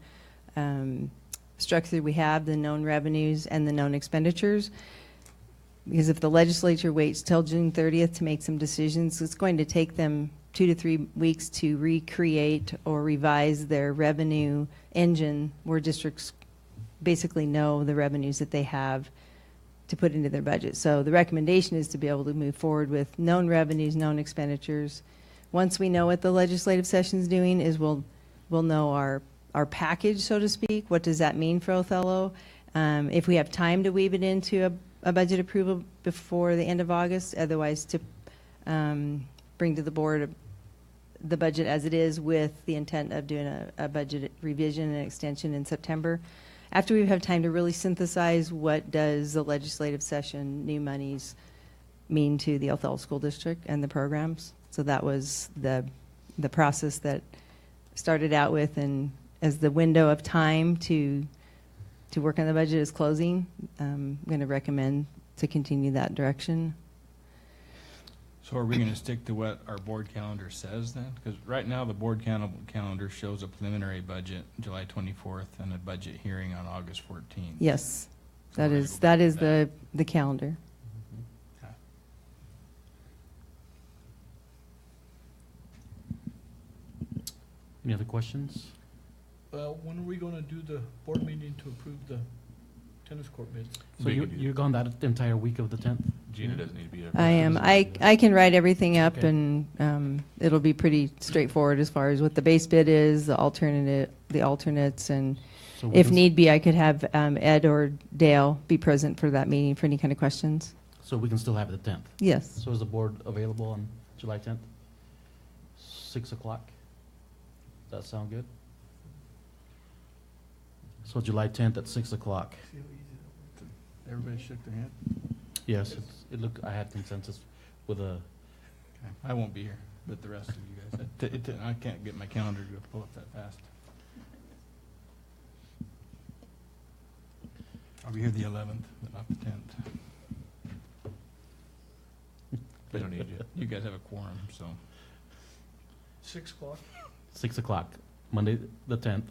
structure we have, the known revenues and the known expenditures. Because if the legislature waits till June 30th to make some decisions, it's going to take them 2 to 3 weeks to recreate or revise their revenue engine, where districts basically know the revenues that they have to put into their budget. So the recommendation is to be able to move forward with known revenues, known expenditures. Once we know what the legislative session is doing, is we'll know our package, so to speak. What does that mean for Othello? If we have time to weave it into a budget approval before the end of August, otherwise to bring to the board the budget as it is with the intent of doing a budget revision and extension in September. After we have time to really synthesize what does the legislative session new monies mean to the Othello School District and the programs. So that was the process that started out with, and as the window of time to work on the budget is closing, I'm going to recommend to continue that direction. So are we going to stick to what our board calendar says then? Because right now, the board calendar shows a preliminary budget July 24th and a budget hearing on August 14th. Yes, So we're gonna go that back is to the calendar. Okay. Any other questions? When are we gonna do the board meeting to approve the tennis court bids? So We can do you're gone that entire week of the 10th? Gina doesn't need to be there. I am. I can write everything up, Okay. and it'll be pretty straightforward as far as what the base bid is, the alternates, and So we if can- need be, I could have Ed or Dale be present for that meeting for any kind of questions. So we can still have it the 10th? Yes. So is the board available on July 10th? 6 o'clock? Does that sound good? So July 10th at 6 o'clock. Everybody shook their hand? Yes, I had consensus with a, Okay. I won't be here, but the rest of you guys. I can't get my calendar to pull up that fast. I'll be here the 11th, but not the 10th. We don't need you. You guys have a quorum, so. 6 o'clock? 6 o'clock, Monday the 10th.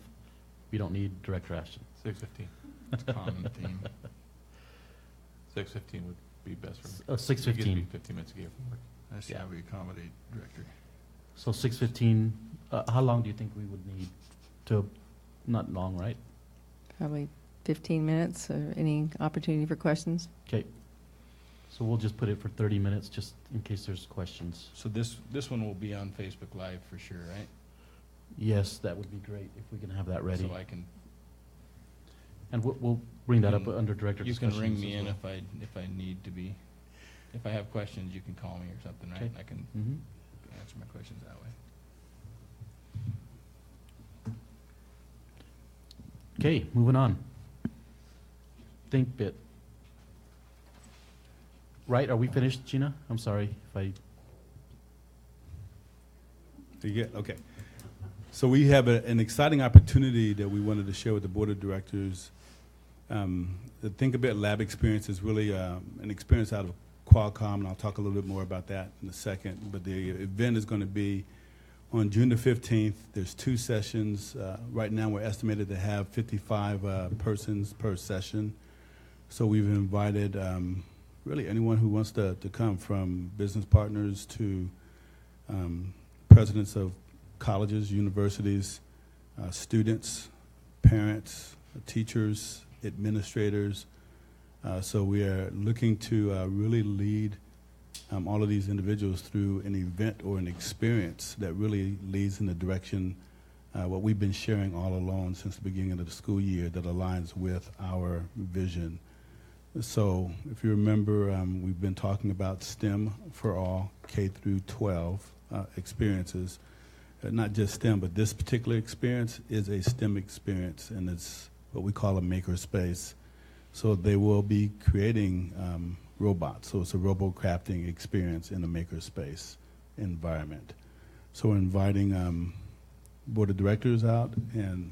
We don't need director action. 6:15. It's a common theme. 6:15 would be best for me. 6:15. It gives me 15 minutes to get from work. Let's see how we accommodate director. So 6:15, how long do you think we would need to Not long, right? Probably 15 minutes, or any opportunity for questions? Okay. So we'll just put it for 30 minutes, just in case there's questions. So this one will be on Facebook Live for sure, right? Yes, that would be great if we can have that ready. So I can. And we'll bring that up You can- under director You discussions. can ring me as in well. if I need to be. If I have questions, you can call me or something, right? Okay. I can Mhm. answer my questions that way. Okay, moving on. Think bit. Right, are we finished, Gina? I'm sorry if I, You get, okay. So we have an exciting opportunity that we wanted to share with the Board of Directors. The Think a Bit Lab experience is really an experience out of Qualcomm, and I'll talk a little bit more about that in a second. But the event is going to be on June the 15th. There's 2 sessions. Right now, we're estimated to have 55 persons per session. So we've invited really anyone who wants to come, from business partners to presidents of colleges, universities, students, parents, teachers, administrators. So we are looking to really lead all of these individuals through an event or an experience that really leads in the direction what we've been sharing all along since the beginning of the school year, that aligns with our vision. So if you remember, we've been talking about STEM for all, K through 12 experiences. Not just STEM, but this particular experience is a STEM experience, and it's what we call a maker space. So they will be creating robots. So it's a robo-crafting experience in a maker space environment. So we're inviting Board of Directors out, and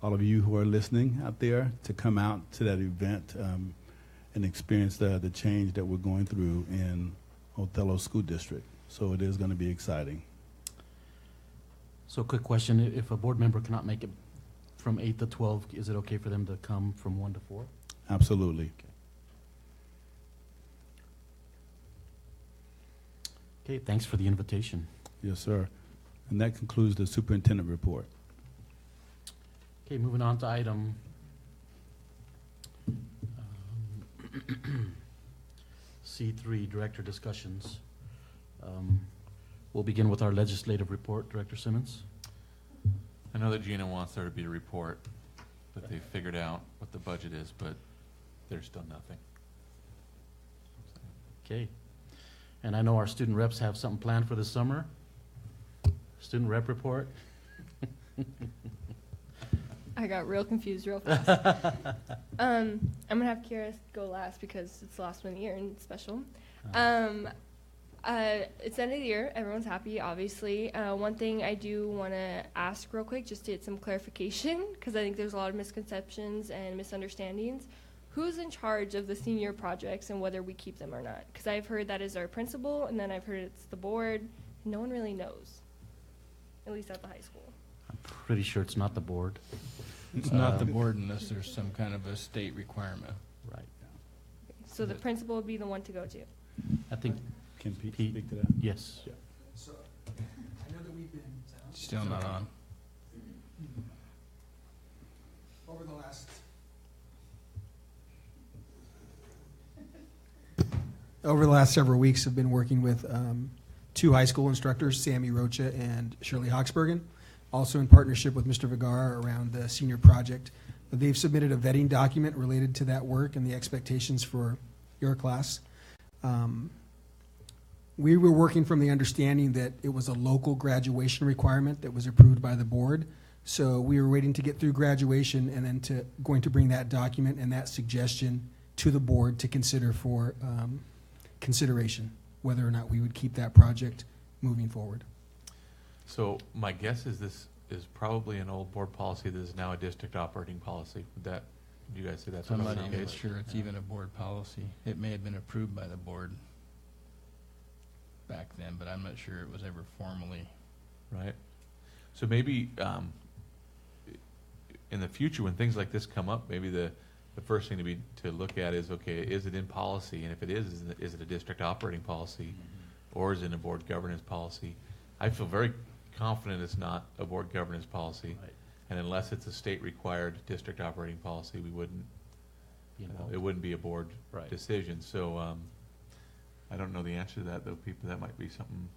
all of you who are listening out there, to come out to that event and experience the change that we're going through in Othello School District. So it is going to be exciting. so quick question, if a board member cannot make it from 8 to 12, is it okay for them to come from 1 to 4? Absolutely. Okay, thanks for the invitation. Yes, sir. And that concludes the Superintendent Report. Okay, moving on to item C3, Director Discussions. We'll begin with our legislative report. Director Simmons? I know that Gina wants there to be a report, that they figured out what the budget is, but there's still nothing. Okay. And I know our student reps have something planned for this summer. Student rep report? I got real confused real fast. I'm gonna have Kira go last because it's the last one of the year and it's special. It's the end of the year. Everyone's happy, obviously. One thing I do want to ask real quick, just to get some clarification, because I think there's a lot of misconceptions and misunderstandings. Who's in charge of the senior projects and whether we keep them or not? Because I've heard that is our principal, and then I've heard it's the board. No one really knows, at least at the high school. I'm pretty sure it's not the board. It's not the board unless there's some kind of a state requirement. Right. So the principal would be the one to go to. I think, Can Pete Pete? speak to that? yes. Yeah. So, I know that we've been. Still not on. Over the last several weeks, I've been working with 2 high school instructors, Sammy Rocha and Shirley Hoxbergen, also in partnership with Mr. Vergara around the senior project. They've submitted a vetting document related to that work and the expectations for your class. We were working from the understanding that it was a local graduation requirement that was approved by the board. So we were waiting to get through graduation and then going to bring that document and that suggestion to the board to consider for consideration, whether or not we would keep that project moving forward. So my guess is this is probably an old board policy that is now a district operating policy. Would that, do you guys say that's I'm what not it's even sure it's even a board policy. It may have been approved by the board back then, but I'm not sure it was ever formally. Right? So maybe in the future, when things like this come up, maybe the first thing to look at is, okay, is it in policy? And if it is it a district operating policy, or is it a board governance policy? I feel very confident it's not a board governance policy. Right. And unless it's a state-required district operating policy, we wouldn't, it wouldn't be a board Right. decision. So I don't know the answer to that, though, people. That might be something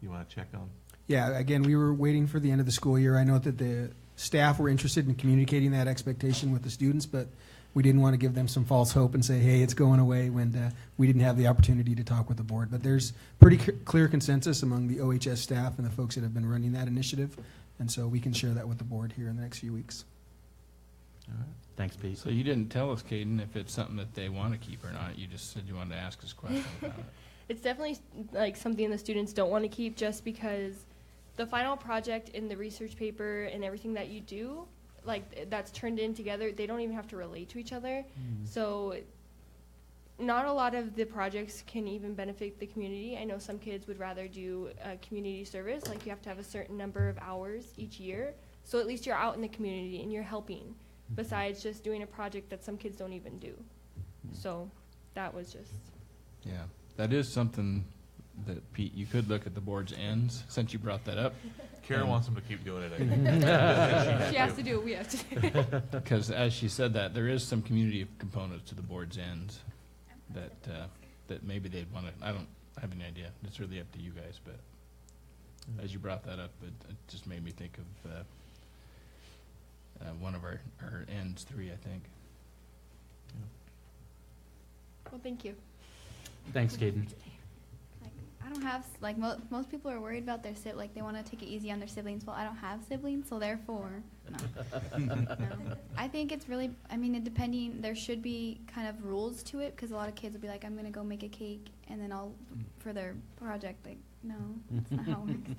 you want to check on. Yeah, again, we were waiting for the end of the school year. I know that the staff were interested in communicating that expectation with the students, but we didn't want to give them some false hope and say, hey, it's going away, when we didn't have the opportunity to talk with the board. But there's pretty clear consensus among the OHS staff and the folks that have been running that initiative, and so we can share that with the board here in the next few weeks. All right. Thanks, Pete. So you didn't tell us, Caden, if it's something that they want to keep or not. You just said you wanted to ask us questions about it. It's definitely like something the students don't want to keep, just because the final project in the research paper and everything that you do, like that's turned in together, they don't even have to relate to each other. So not a lot of the projects can even benefit the community. I know some kids would rather do community service, like you have to have a certain number of hours each year. So at least you're out in the community and you're helping, besides just doing a project that some kids don't even do. So that was just... Yeah, that is something that, Pete, you could look at the board's ends, since you brought that up. Karen wants them to keep doing it. I think. She has to do it, we have to do it. Because as she said that, there is some community components to the board's ends that that maybe they'd want to, I don't have any idea. It's really up to you guys, but as you brought that up, it just made me think of one of our ends 3, I think. Well, thank you. Thanks, Caden. Like, I don't have, like, most people are worried about their like they want to take it easy on their siblings. Well, I don't have siblings, so therefore, no. No. I think it's really, I mean, there should be kind of rules to it, because a lot of kids will be like, I'm going to go make a cake, and then for their project, like, no, that's not how it works.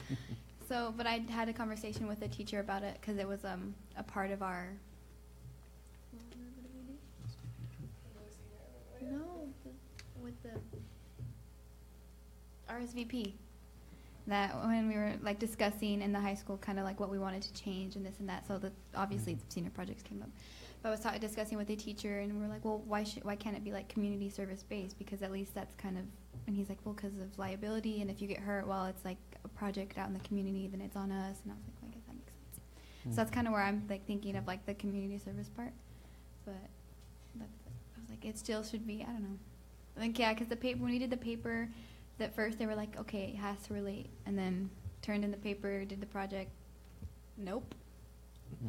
So, but I had a conversation with a teacher about it, because it was a part of our, with the RSVP, that when we were like discussing in the high school kind of like what we wanted to change and this and that, so that obviously the senior projects came up. But I was discussing with a teacher, and we were like, well, why can't it be like community service based, because at least that's kind of, and he's like, well, because of liability, and if you get hurt while it's like a project out in the community, then it's on us. And I was like, well, I guess that makes sense. So that's kind of where I'm like thinking of like the community service part, but I was like, it still should be, I don't know. I think, yeah, because the paper, when we did the paper, at first they were like, okay, it has to relate, and then turned in the paper, did the project. Nope.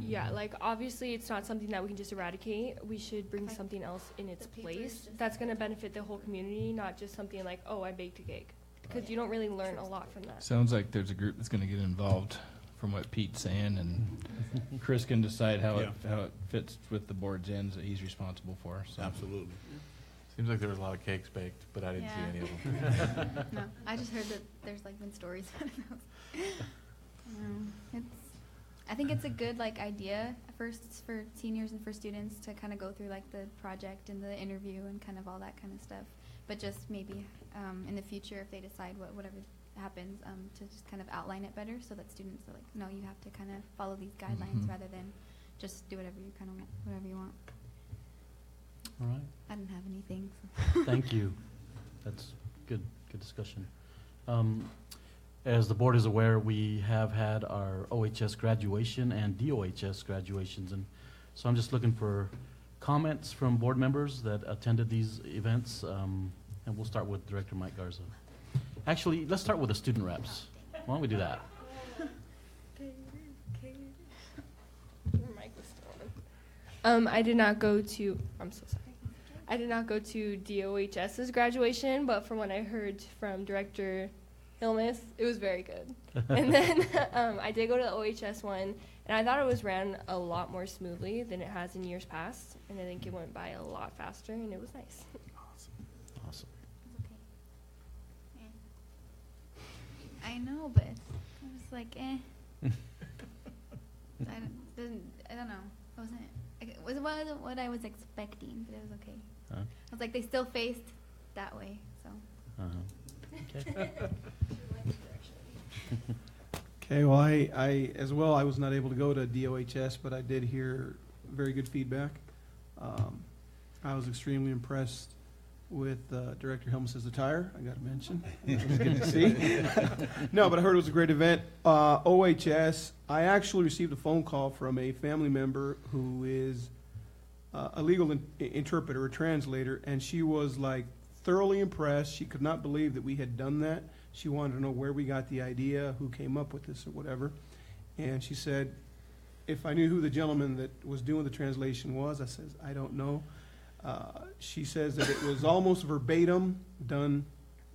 Yeah, like obviously it's not something that we can just eradicate. We should bring something else in its place that's going to benefit the whole community, not just something like, oh, I baked a cake, because you don't really learn a lot from that. Sounds like there's a group that's going to get involved, from what Pete's saying, and Chris can decide how it fits with the board's ends that he's responsible for. So. Absolutely. Seems like there was a lot of cakes baked, but I didn't see any of them. No, I just heard that there's like been stories about those. I think it's a good like idea at first for seniors and for students to kind of go through like the project and the interview and kind of all that kind of stuff. But just maybe in the future, if they decide whatever happens, to just kind of outline it better, so that students are like, no, you have to kind of follow these guidelines rather than just do whatever you want. All right. I didn't have anything. So. Thank you. That's good discussion. As the board is aware, we have had our OHS graduation and DOHS graduations, and so I'm just looking for comments from board members that attended these events, and we'll start with Director Mike Garza. Actually, let's start with the student reps. Why don't we do that? I did not go to, I'm so sorry. I did not go to DOHS's graduation, but from what I heard from Director Hilmes, it was very good. And then I did go to the OHS one, and I thought it was ran a lot more smoothly than it has in years past, and I think it went by a lot faster, and it was nice. Awesome. I know, but I was like, I don't know. It wasn't what I was expecting, but it was okay. Huh? I was like, they still faced that way, so. Okay. Okay, well, I as well, I was not able to go to DOHS, but I did hear very good feedback. I was extremely impressed with Director Helmus's attire, I got to mention. It was good to see. No, but I heard it was a great event. OHS, I actually received a phone call from a family member who is a legal interpreter, a translator, and she was like thoroughly impressed. She could not believe that we had done that. She wanted to know where we got the idea, who came up with this or whatever. And she said, if I knew who the gentleman that was doing the translation was, I says, I don't know. She says that it was almost verbatim, done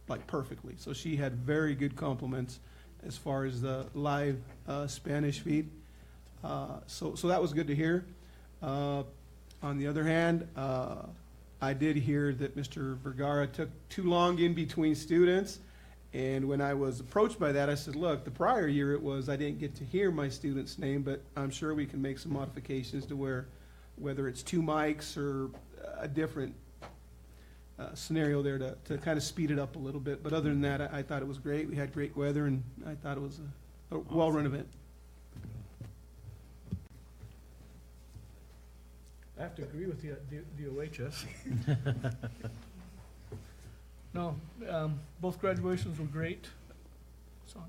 like perfectly. So she had very good compliments as far as the live Spanish feed. So that was good to hear. On the other hand, I did hear that Mr. Vergara took too long in between students. And when I was approached by that, I said, look, the prior year it was I didn't get to hear my student's name, but I'm sure we can make some modifications to where, whether it's 2 mics or a different scenario there to kind of speed it up a little bit. But other than that, I thought it was great. We had great weather, and I thought it was a well-run event. I have to agree with the OHS. No, both graduations were great. So,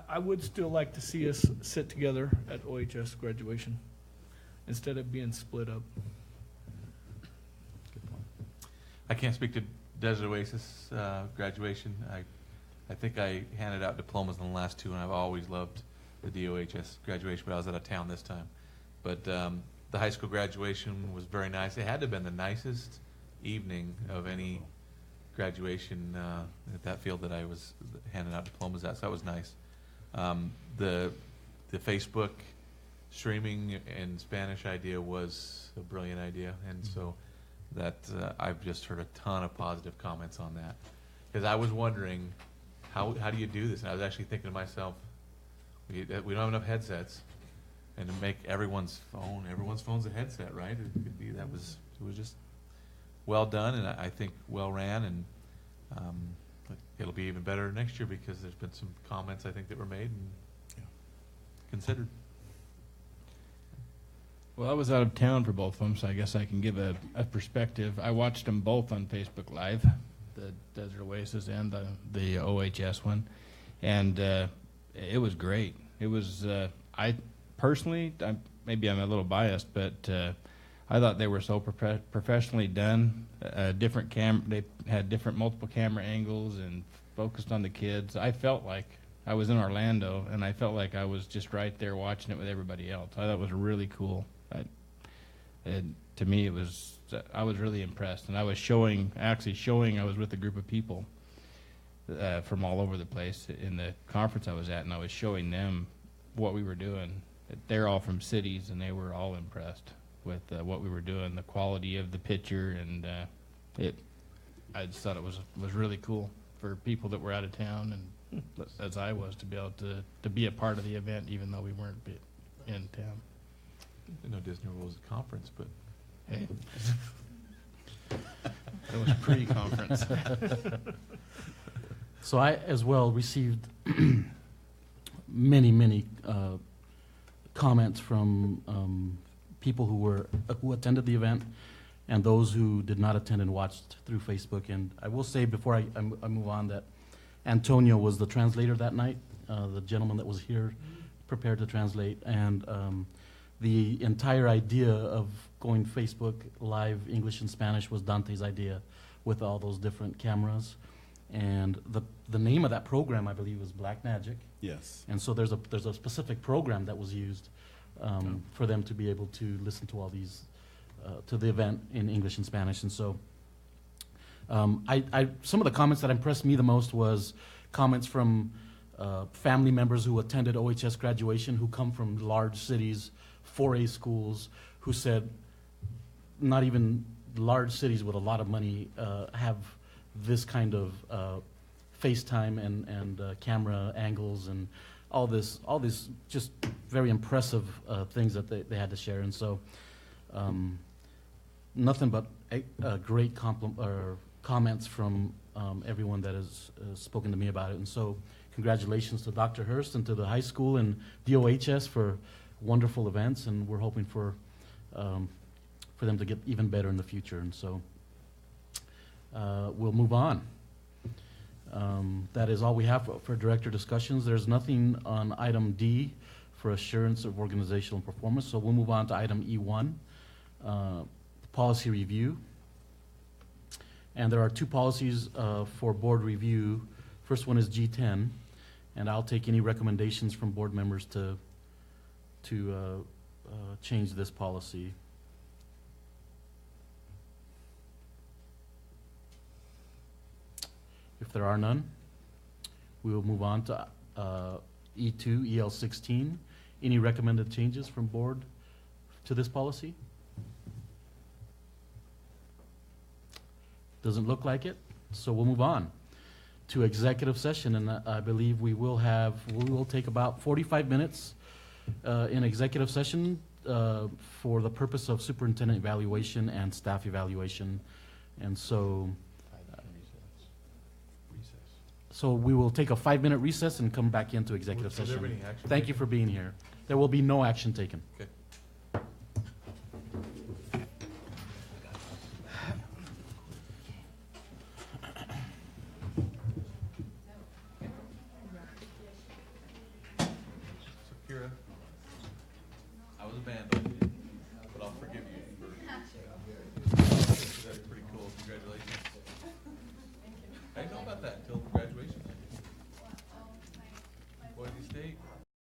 I would still like to see us sit together at OHS graduation instead of being split up. Good point. I can't speak to Desert Oasis graduation. I think I handed out diplomas in the last 2, and I've always loved the DOHS graduation, but I was out of town this time. But the high school graduation was very nice. It had to have been the nicest evening of any graduation at that field that I was handing out diplomas at, so that was nice. The Facebook streaming in Spanish idea was a brilliant idea, and so that I've just heard a ton of positive comments on that. Because I was wondering, how do you do this? And I was actually thinking to myself, we don't have enough headsets, and to make everyone's phone's a headset, right? It could be it was just well done, and I think well ran, and it'll be even better next year because there's been some comments I think that were made and considered. Well, I was out of town for both of them, so I guess I can give a perspective. I watched them both on Facebook Live, the Desert Oasis and the OHS one, and it was great. It was, I personally, maybe I'm a little biased, but I thought they were so professionally done. They had different multiple camera angles and focused on the kids. I felt like I was in Orlando, and I felt like I was just right there watching it with everybody else. I thought it was really cool. To me, I was really impressed, and I was actually showing. I was with a group of people from all over the place in the conference I was at, and I was showing them what we were doing. They're all from cities, and they were all impressed with what we were doing, the quality of the picture, and I just thought it was really cool for people that were out of town, and as I was, to be able to be a part of the event, even though we weren't in town. I know Disney World was a conference, but hey, it was pre-conference. So I as well received many comments from people who attended the event and those who did not attend and watched through Facebook. And I will say before I move on that Antonio was the translator that night, the gentleman that was here prepared to translate. And the entire idea of going Facebook Live English and Spanish was Dante's idea with all those different cameras. And the name of that program, I believe, was Black Magic. Yes. And so there's a specific program that was used for them to be able to listen to all these, to the event in English and Spanish. And so some of the comments that impressed me the most was comments from family members who attended OHS graduation who come from large cities, 4A schools, who said not even large cities with a lot of money have this kind of FaceTime and camera angles and all this just very impressive things that they had to share. And so nothing but great comments from everyone that has spoken to me about it. And so congratulations to Dr. Hurst and to the high school and DOHS for wonderful events, and we're hoping for for them to get even better in the future. And so we'll move on. That is all we have for director discussions. There's nothing on item D for assurance of organizational performance, so we'll move on to item E1, policy review. And there are two policies for board review. First one is G10, and I'll take any recommendations from board members to change this policy. If there are none, we will move on to E2, EL16. Any recommended changes from board to this policy? Doesn't look like it, so we'll move on to executive session, and I believe we will take about 45 minutes in executive session for the purpose of superintendent evaluation and staff evaluation. And so we will take a 5-minute recess and come back into executive Will there session. be any action Thank you taken? for being here. There will be no action taken. Okay. So Kira, I was a vandal, but I'll forgive you for. That's pretty cool. Congratulations. I didn't know about that until